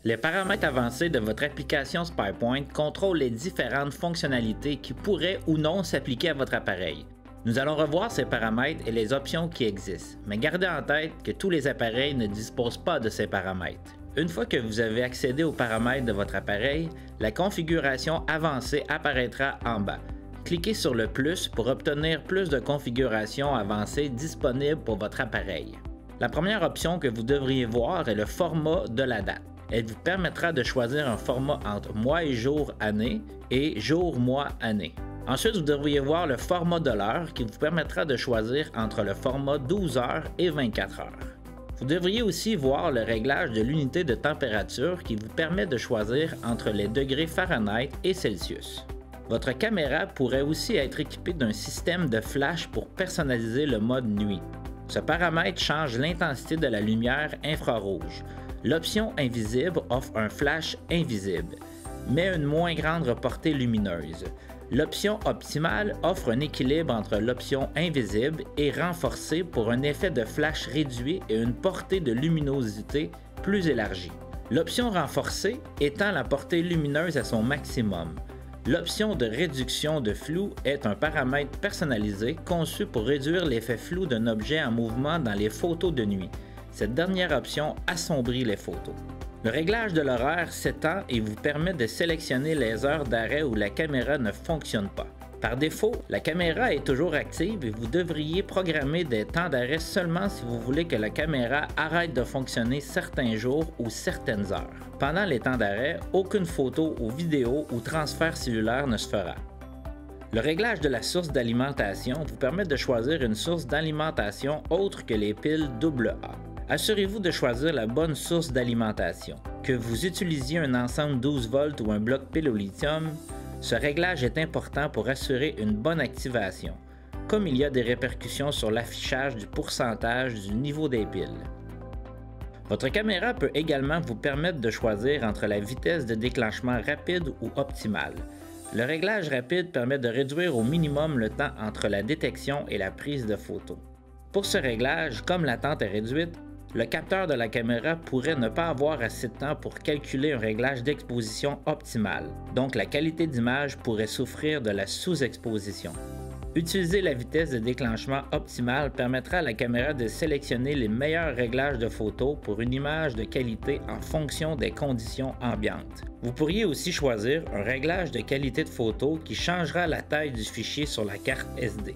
Les paramètres avancés de votre application SpyPoint contrôlent les différentes fonctionnalités qui pourraient ou non s'appliquer à votre appareil. Nous allons revoir ces paramètres et les options qui existent, mais gardez en tête que tous les appareils ne disposent pas de ces paramètres. Une fois que vous avez accédé aux paramètres de votre appareil, la configuration avancée apparaîtra en bas. Cliquez sur le plus pour obtenir plus de configurations avancées disponibles pour votre appareil. La première option que vous devriez voir est le format de la date. Elle vous permettra de choisir un format entre mois et jour année et jour mois année. Ensuite, vous devriez voir le format de l'heure qui vous permettra de choisir entre le format 12 heures et 24 heures. Vous devriez aussi voir le réglage de l'unité de température qui vous permet de choisir entre les degrés Fahrenheit et Celsius. Votre caméra pourrait aussi être équipée d'un système de flash pour personnaliser le mode nuit. Ce paramètre change l'intensité de la lumière infrarouge. L'option invisible offre un flash invisible, mais une moins grande portée lumineuse. L'option optimale offre un équilibre entre l'option invisible et renforcée pour un effet de flash réduit et une portée de luminosité plus élargie. L'option renforcée étend la portée lumineuse à son maximum. L'option de réduction de flou est un paramètre personnalisé conçu pour réduire l'effet flou d'un objet en mouvement dans les photos de nuit. Cette dernière option assombrit les photos. Le réglage de l'horaire s'étend et vous permet de sélectionner les heures d'arrêt où la caméra ne fonctionne pas. Par défaut, la caméra est toujours active et vous devriez programmer des temps d'arrêt seulement si vous voulez que la caméra arrête de fonctionner certains jours ou certaines heures. Pendant les temps d'arrêt, aucune photo ou vidéo ou transfert cellulaire ne se fera. Le réglage de la source d'alimentation vous permet de choisir une source d'alimentation autre que les piles AA. Assurez-vous de choisir la bonne source d'alimentation. Que vous utilisiez un ensemble 12 volts ou un bloc pile au lithium, ce réglage est important pour assurer une bonne activation, comme il y a des répercussions sur l'affichage du pourcentage du niveau des piles. Votre caméra peut également vous permettre de choisir entre la vitesse de déclenchement rapide ou optimale. Le réglage rapide permet de réduire au minimum le temps entre la détection et la prise de photo. Pour ce réglage, comme l'attente est réduite, le capteur de la caméra pourrait ne pas avoir assez de temps pour calculer un réglage d'exposition optimal, donc la qualité d'image pourrait souffrir de la sous-exposition. Utiliser la vitesse de déclenchement optimale permettra à la caméra de sélectionner les meilleurs réglages de photos pour une image de qualité en fonction des conditions ambiantes. Vous pourriez aussi choisir un réglage de qualité de photo qui changera la taille du fichier sur la carte SD.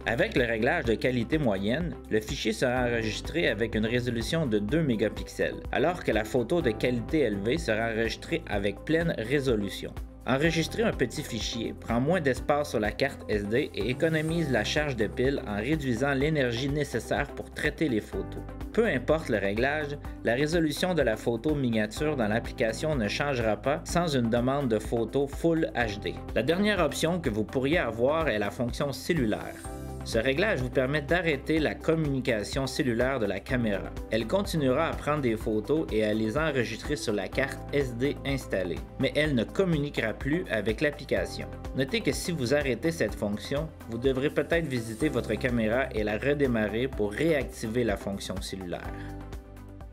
Avec le réglage de qualité moyenne, le fichier sera enregistré avec une résolution de 2 mégapixels, alors que la photo de qualité élevée sera enregistrée avec pleine résolution. Enregistrer un petit fichier prend moins d'espace sur la carte SD et économise la charge de pile en réduisant l'énergie nécessaire pour traiter les photos. Peu importe le réglage, la résolution de la photo miniature dans l'application ne changera pas sans une demande de photo Full HD. La dernière option que vous pourriez avoir est la fonction cellulaire. Ce réglage vous permet d'arrêter la communication cellulaire de la caméra. Elle continuera à prendre des photos et à les enregistrer sur la carte SD installée, mais elle ne communiquera plus avec l'application. Notez que si vous arrêtez cette fonction, vous devrez peut-être visiter votre caméra et la redémarrer pour réactiver la fonction cellulaire.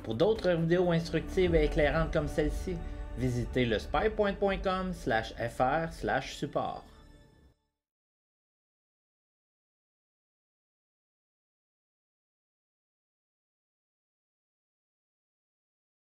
Pour d'autres vidéos instructives et éclairantes comme celle-ci, visitez le spypoint.com/fr/support.